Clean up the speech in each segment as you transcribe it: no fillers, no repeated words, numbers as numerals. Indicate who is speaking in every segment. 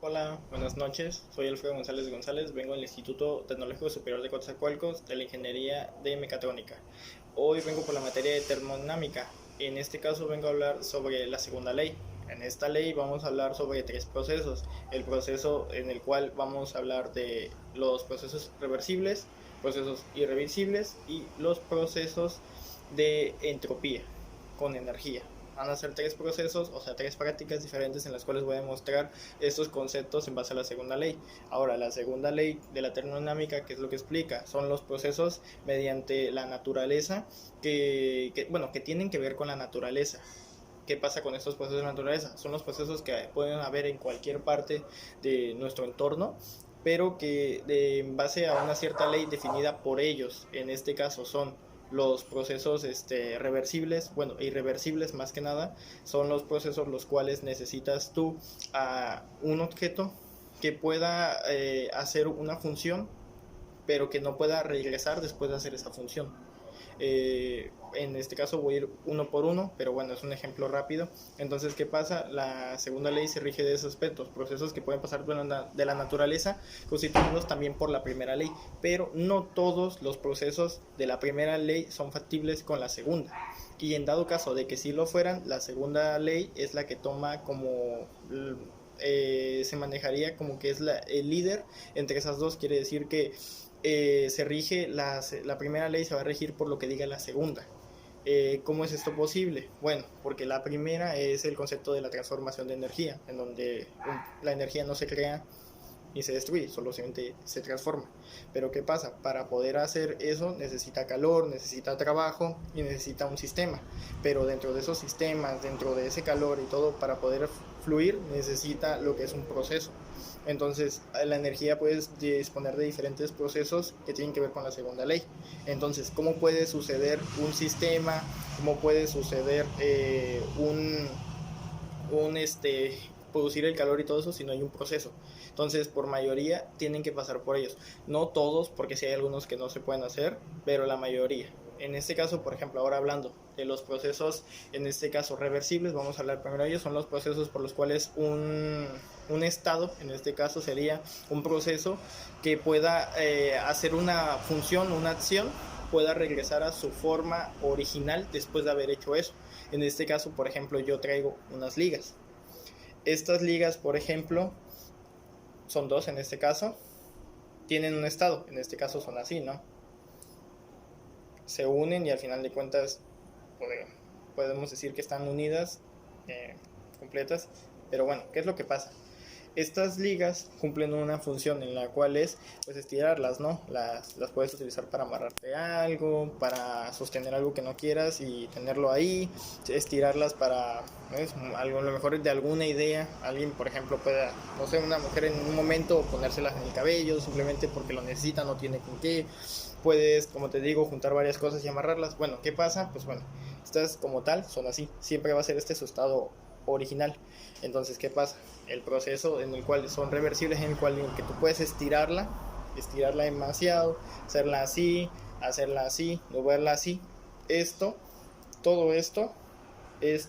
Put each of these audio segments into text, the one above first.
Speaker 1: Hola, buenas noches. Soy Alfredo González González. Vengo del Instituto Tecnológico Superior de Coatzacoalcos de la Ingeniería de Mecatrónica. Hoy vengo por la materia de termodinámica. En este caso vengo a hablar sobre la segunda ley. En esta ley vamos a hablar sobre tres procesos. El proceso en el cual vamos a hablar de los procesos reversibles, procesos irreversibles y los procesos de entropía con energía. Van a ser tres procesos, o sea, tres prácticas diferentes en las cuales voy a demostrar estos conceptos en base a la segunda ley. Ahora, la segunda ley de la termodinámica, ¿qué es lo que explica? Son los procesos mediante la naturaleza que tienen que ver con la naturaleza. ¿Qué pasa con estos procesos de naturaleza? Son los procesos que pueden haber en cualquier parte de nuestro entorno, pero que en base a una cierta ley definida por ellos. En este caso son los procesos reversibles, bueno, irreversibles más que nada, son los procesos los cuales necesitas tú a un objeto que pueda hacer una función, pero que no pueda regresar después de hacer esa función. En este caso voy a ir uno por uno, pero bueno, es un ejemplo rápido. Entonces, ¿qué pasa? La segunda ley se rige de esos aspectos, procesos que pueden pasar de la naturaleza, constituidos también por la primera ley, pero no todos los procesos de la primera ley son factibles con la segunda. Y en dado caso de que sí lo fueran, la segunda ley es la que toma como se manejaría como que es el líder entre esas dos. Quiere decir que se rige la primera ley se va a regir por lo que diga la segunda. ¿Cómo es esto posible? Bueno, porque la primera es el concepto de la transformación de energía, en donde la energía no se crea ni se destruye, solo se transforma. Pero ¿qué pasa? Para poder hacer eso necesita calor, necesita trabajo y necesita un sistema. Pero dentro de esos sistemas, dentro de ese calor y todo, para poder fluir necesita lo que es un proceso. Entonces, la energía puede disponer de diferentes procesos que tienen que ver con la segunda ley. Entonces, ¿cómo puede suceder un sistema? ¿Cómo puede suceder producir el calor y todo eso si no hay un proceso? Entonces, por mayoría tienen que pasar por ellos. No todos, porque sí hay algunos que no se pueden hacer, pero la mayoría. En este caso, por ejemplo, ahora hablando de los procesos, en este caso reversibles, vamos a hablar primero de ellos. Son los procesos por los cuales un estado, en este caso sería un proceso que pueda hacer una función, una acción, pueda regresar a su forma original después de haber hecho eso. En este caso, por ejemplo, yo traigo unas ligas. Estas ligas, por ejemplo, son dos en este caso, tienen un estado, en este caso son así, ¿no? Se unen y al final de cuentas podemos decir que están unidas, completas, pero bueno, ¿qué es lo que pasa? Estas ligas cumplen una función en la cual es pues estirarlas, ¿no? Las puedes utilizar para amarrarte algo, para sostener algo que no quieras y tenerlo ahí, estirarlas para algo, a lo mejor de alguna idea. Alguien, por ejemplo, pueda, no sé, una mujer en un momento ponérselas en el cabello simplemente porque lo necesita, no tiene con qué. Puedes, como te digo, juntar varias cosas y amarrarlas. Bueno, ¿qué pasa? Pues bueno, estas como tal son así, siempre va a ser su estado original. Entonces, ¿qué pasa? El proceso en el cual son reversibles, en el cual en que tú puedes estirarla demasiado, hacerla así, moverla así. Esto, todo esto es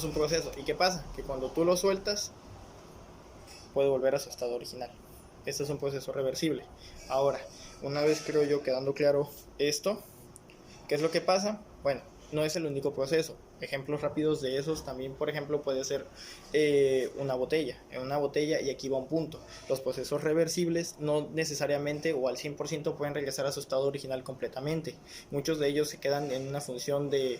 Speaker 1: un proceso. ¿Y qué pasa? Que cuando tú lo sueltas, puede volver a su estado original. Este es un proceso reversible. Ahora, una vez creo yo quedando claro esto, ¿qué es lo que pasa? Bueno, no es el único proceso. Ejemplos rápidos de esos también, por ejemplo, puede ser una botella. En una botella, y aquí va un punto, los procesos reversibles no necesariamente o al 100% pueden regresar a su estado original completamente. Muchos de ellos se quedan en una función de,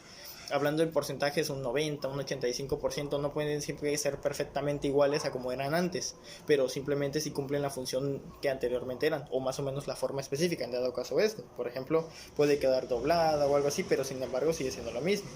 Speaker 1: hablando en porcentajes, un 90, un 85%, no pueden siempre ser perfectamente iguales a como eran antes, pero simplemente si cumplen la función que anteriormente eran, o más o menos la forma específica, en dado caso esto. Por ejemplo, puede quedar doblada o algo así, pero sin embargo sigue siendo lo mismo.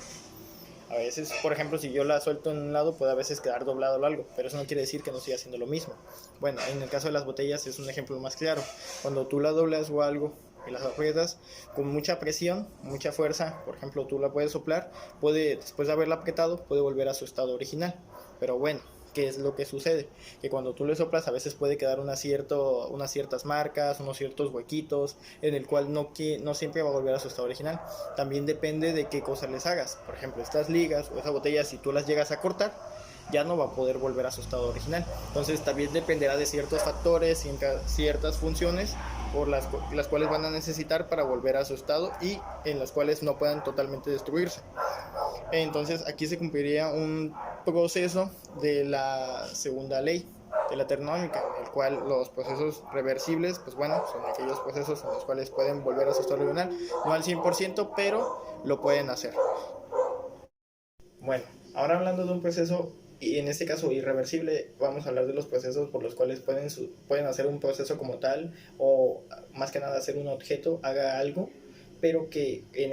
Speaker 1: A veces, por ejemplo, si yo la suelto en un lado, puede a veces quedar doblado o algo, pero eso no quiere decir que no siga haciendo lo mismo. Bueno, en el caso de las botellas es un ejemplo más claro. Cuando tú la doblas o algo y las aprietas con mucha presión, mucha fuerza, por ejemplo, tú la puedes soplar, después de haberla apretado, puede volver a su estado original. Pero bueno, ¿qué es lo que sucede? Que cuando tú le soplas a veces puede quedar unas ciertas marcas, unos ciertos huequitos, en el cual no siempre va a volver a su estado original. También depende de qué cosas les hagas. Por ejemplo, estas ligas o esa botella, si tú las llegas a cortar, ya no va a poder volver a su estado original. Entonces también dependerá de ciertos factores y ciertas funciones por las cuales van a necesitar para volver a su estado y en las cuales no puedan totalmente destruirse. Entonces aquí se cumpliría un proceso de la segunda ley de la termodinámica, en el cual los procesos reversibles, pues bueno, son aquellos procesos en los cuales pueden volver a su estado original, no al 100%, pero lo pueden hacer. Bueno, ahora hablando de un proceso, y en este caso irreversible, vamos a hablar de los procesos por los cuales pueden hacer un proceso como tal, o más que nada hacer un objeto, haga algo, pero que en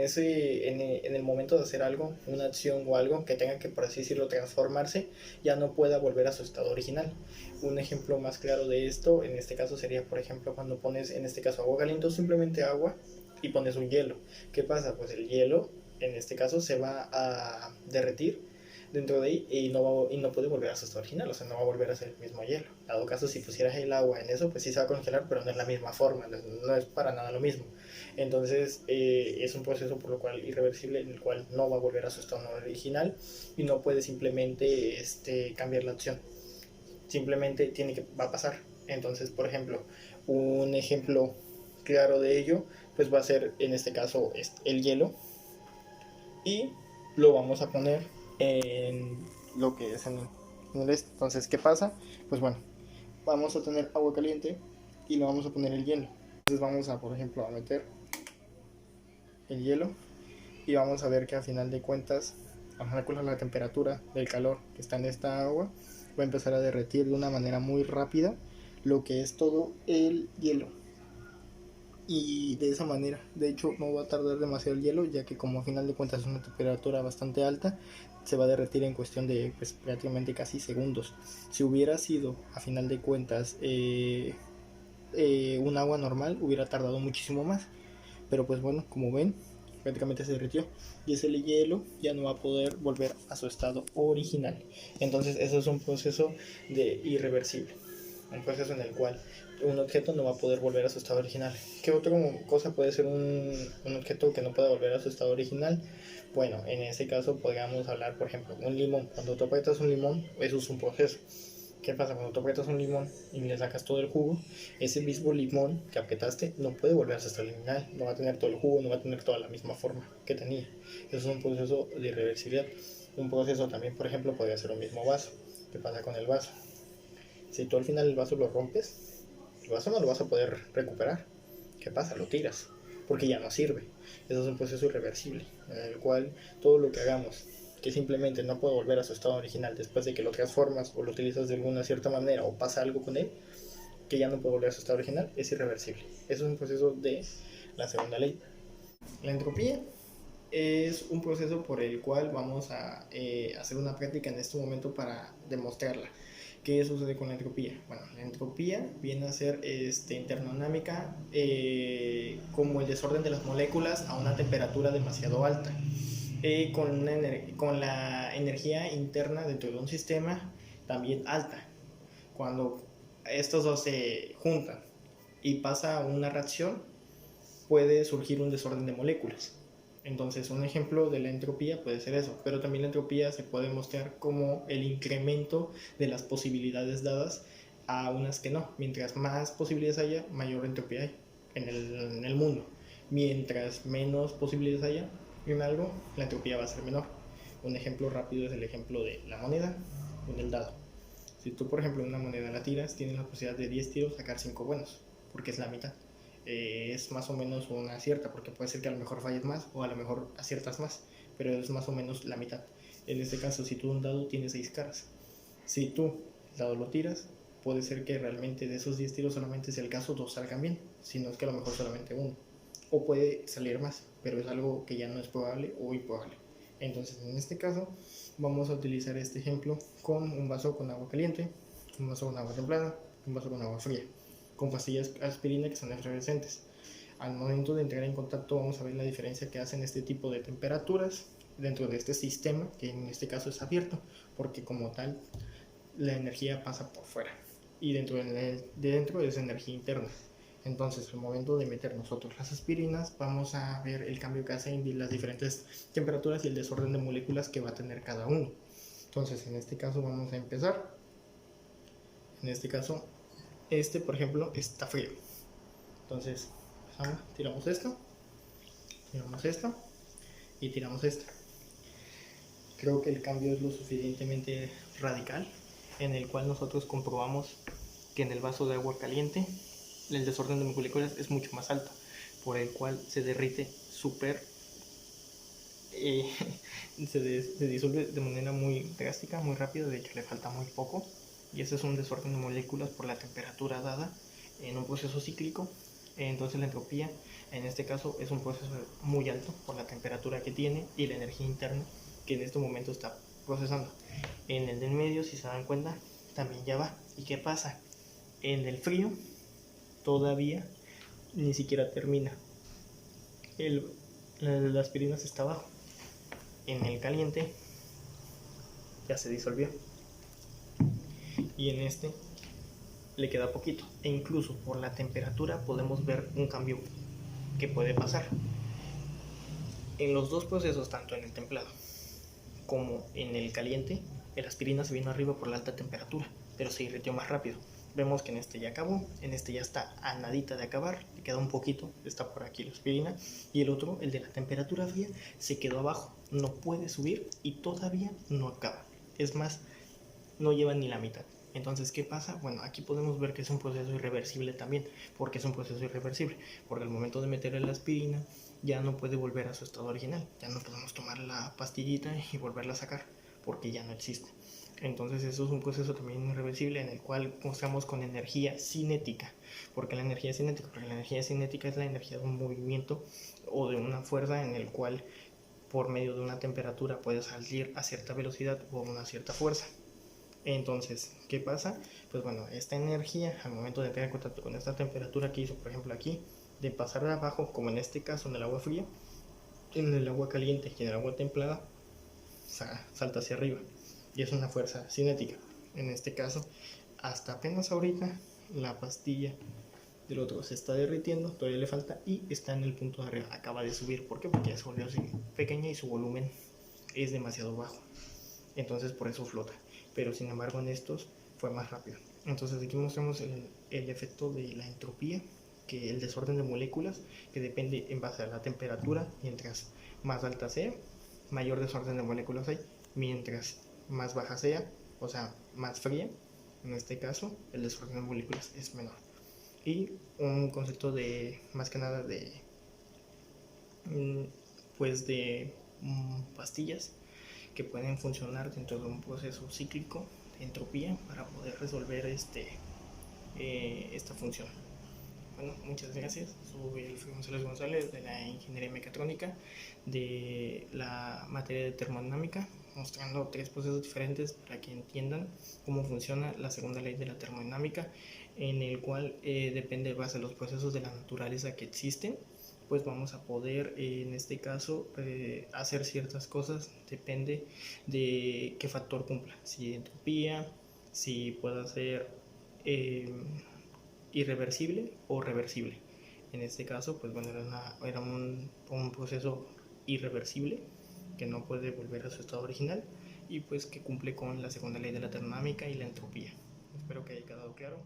Speaker 1: el momento de hacer algo, una acción o algo que tenga que, por así decirlo, transformarse, ya no pueda volver a su estado original. Un ejemplo más claro de esto, en este caso sería, por ejemplo, cuando pones, en este caso, agua caliente o simplemente agua y pones un hielo. ¿Qué pasa? Pues el hielo, en este caso, se va a derretir dentro de ahí y no puede volver a su estado original, o sea, no va a volver a ser el mismo hielo. Dado caso, si pusieras el agua en eso, pues sí se va a congelar, pero no es la misma forma, no es para nada lo mismo. Entonces es un proceso por lo cual irreversible, en el cual no va a volver a su estado original y no puede simplemente cambiar la acción. Simplemente va a pasar. Entonces, por ejemplo, un ejemplo claro de ello, pues va a ser en este caso el hielo, y lo vamos a poner en lo que es en el este. Entonces, ¿qué pasa? Pues bueno, vamos a tener agua caliente y le vamos a poner el hielo. Entonces vamos a, por ejemplo, a meter el hielo y vamos a ver que al final de cuentas, a calcular la temperatura del calor que está en esta agua, va a empezar a derretir de una manera muy rápida lo que es todo el hielo. Y de esa manera, de hecho, no va a tardar demasiado el hielo, ya que como a final de cuentas es una temperatura bastante alta, se va a derretir en cuestión de pues, prácticamente casi segundos. Si hubiera sido a final de cuentas un agua normal, hubiera tardado muchísimo más, pero pues bueno, como ven, prácticamente se derritió y ese hielo ya no va a poder volver a su estado original. Entonces eso es un proceso de irreversible, un proceso en el cual un objeto no va a poder volver a su estado original. ¿Qué otra cosa puede ser un objeto que no pueda volver a su estado original? Bueno, en ese caso podríamos hablar, por ejemplo, un limón. Cuando tú aprietas un limón, eso es un proceso. ¿Qué pasa? Cuando tú aprietas un limón y le sacas todo el jugo, ese mismo limón que apretaste no puede volver a su estado original, no va a tener todo el jugo, no va a tener toda la misma forma que tenía. Eso es un proceso de irreversibilidad. Un proceso también, por ejemplo, podría ser un mismo vaso. ¿Qué pasa con el vaso? Si tú al final el vaso lo rompes, el vaso no lo vas a poder recuperar. ¿Qué pasa? Lo tiras, porque ya no sirve. Eso es un proceso irreversible, en el cual todo lo que hagamos, que simplemente no puede volver a su estado original después de que lo transformas o lo utilizas de alguna cierta manera o pasa algo con él, que ya no puede volver a su estado original, es irreversible. Eso es un proceso de la segunda ley. La entropía es un proceso por el cual vamos a hacer una práctica en este momento para demostrarla. ¿Qué sucede con la entropía? Bueno, la entropía viene a ser termodinámica como el desorden de las moléculas a una temperatura demasiado alta, con la energía interna dentro de un sistema también alta. Cuando estos dos se juntan y pasa una reacción, puede surgir un desorden de moléculas. Entonces, un ejemplo de la entropía puede ser eso, pero también la entropía se puede mostrar como el incremento de las posibilidades dadas a unas que no. Mientras más posibilidades haya, mayor entropía hay en el mundo. Mientras menos posibilidades haya en algo, la entropía va a ser menor. Un ejemplo rápido es el ejemplo de la moneda o del dado. Si tú, por ejemplo, una moneda la tiras, tienes la posibilidad de 10 tiros sacar 5 buenos, porque es la mitad. Es más o menos una acierta, porque puede ser que a lo mejor falles más o a lo mejor aciertas más, pero es más o menos la mitad. En este caso, si tú un dado tiene 6 caras, si tú el dado lo tiras, puede ser que realmente de esos 10 tiros solamente sea el caso 2 salgan bien, si no es que a lo mejor solamente uno, o puede salir más, pero es algo que ya no es probable o improbable. Entonces, en este caso, vamos a utilizar este ejemplo con un vaso con agua caliente, un vaso con agua templada, un vaso con agua fría, con pastillas aspirina que son efervescentes. Al momento de entrar en contacto vamos a ver la diferencia que hacen este tipo de temperaturas dentro de este sistema, que en este caso es abierto, porque como tal la energía pasa por fuera y de dentro es energía interna. Entonces, al momento de meter nosotros las aspirinas, vamos a ver el cambio que hacen las diferentes temperaturas y el desorden de moléculas que va a tener cada uno. Entonces en este caso vamos a empezar. En este caso, por ejemplo, está frío. Entonces tiramos esto y tiramos esto. Creo que el cambio es lo suficientemente radical, en el cual nosotros comprobamos que en el vaso de agua caliente el desorden de moléculas es mucho más alto, por el cual se derrite se disuelve de manera muy drástica, muy rápida. De hecho le falta muy poco, y ese es un desorden de moléculas por la temperatura dada en un proceso cíclico. Entonces la entropía en este caso es un proceso muy alto por la temperatura que tiene y la energía interna que en este momento está procesando. En el del medio, si se dan cuenta, también ya va. ¿Y qué pasa? En el frío todavía ni siquiera termina. La aspirina está abajo. En el caliente ya se disolvió. Y en este le queda poquito. E incluso por la temperatura podemos ver un cambio que puede pasar. En los dos procesos, tanto en el templado como en el caliente, el aspirina se vino arriba por la alta temperatura, pero se irritió más rápido. Vemos que en este ya acabó, en este ya está a nadita de acabar, le queda un poquito, está por aquí la aspirina, y el otro, el de la temperatura fría, se quedó abajo, no puede subir y todavía no acaba. Es más, no lleva ni la mitad. Entonces, ¿qué pasa? Bueno, aquí podemos ver que es un proceso irreversible también. ¿Por qué es un proceso irreversible? Porque al momento de meterle la aspirina ya no puede volver a su estado original. Ya no podemos tomar la pastillita y volverla a sacar, porque ya no existe. Entonces eso es un proceso también irreversible, en el cual mostramos con energía cinética. ¿Por qué la energía cinética? Porque la energía cinética es la energía de un movimiento o de una fuerza en el cual por medio de una temperatura puede salir a cierta velocidad o a una cierta fuerza. Entonces, ¿qué pasa? Pues bueno, esta energía al momento de entrar en contacto con esta temperatura que hizo, por ejemplo aquí, de pasar de abajo, como en este caso en el agua fría, en el agua caliente y en el agua templada, salta hacia arriba. Y es una fuerza cinética. En este caso, hasta apenas ahorita, la pastilla del otro se está derritiendo, todavía le falta y está en el punto de arriba. Acaba de subir. ¿Por qué? Porque ya se volvió así pequeña y su volumen es demasiado bajo. Entonces por eso flota. Pero sin embargo en estos fue más rápido. Entonces aquí mostramos el efecto de la entropía, que el desorden de moléculas, que depende en base a la temperatura. Mientras más alta sea, mayor desorden de moléculas hay. Mientras más baja sea, o sea, más fría, en este caso, el desorden de moléculas es menor. Y un concepto de, más que nada, de pues de pastillas que pueden funcionar dentro de un proceso cíclico de entropía para poder resolver esta función. Bueno, muchas gracias. Soy Alfredo González de la Ingeniería Mecatrónica de la materia de termodinámica, mostrando 3 procesos diferentes para que entiendan cómo funciona la segunda ley de la termodinámica, en el cual depende de base de los procesos de la naturaleza que existen. Pues vamos a poder en este caso hacer ciertas cosas, depende de qué factor cumpla, si entropía, si puede ser irreversible o reversible. En este caso, pues bueno, era un proceso irreversible que no puede volver a su estado original y pues que cumple con la segunda ley de la termodinámica y la entropía. Espero que haya quedado claro.